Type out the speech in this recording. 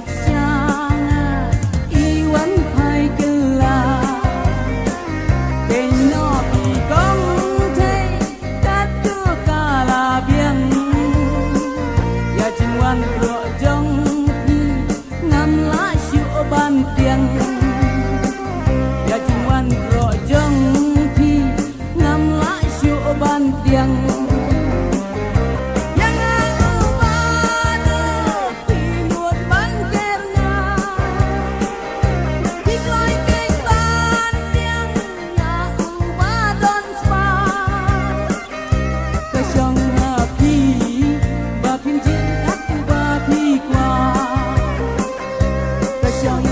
siang iwan phai kela cái nó bị công thế cát chưa cả là biển ya chim ngoan rộ trong khi ngắm lá siêu ban tiếng ya chim ngoan rộ trong khi ngắm lá siêu ban tiếng Hãy subscribe cho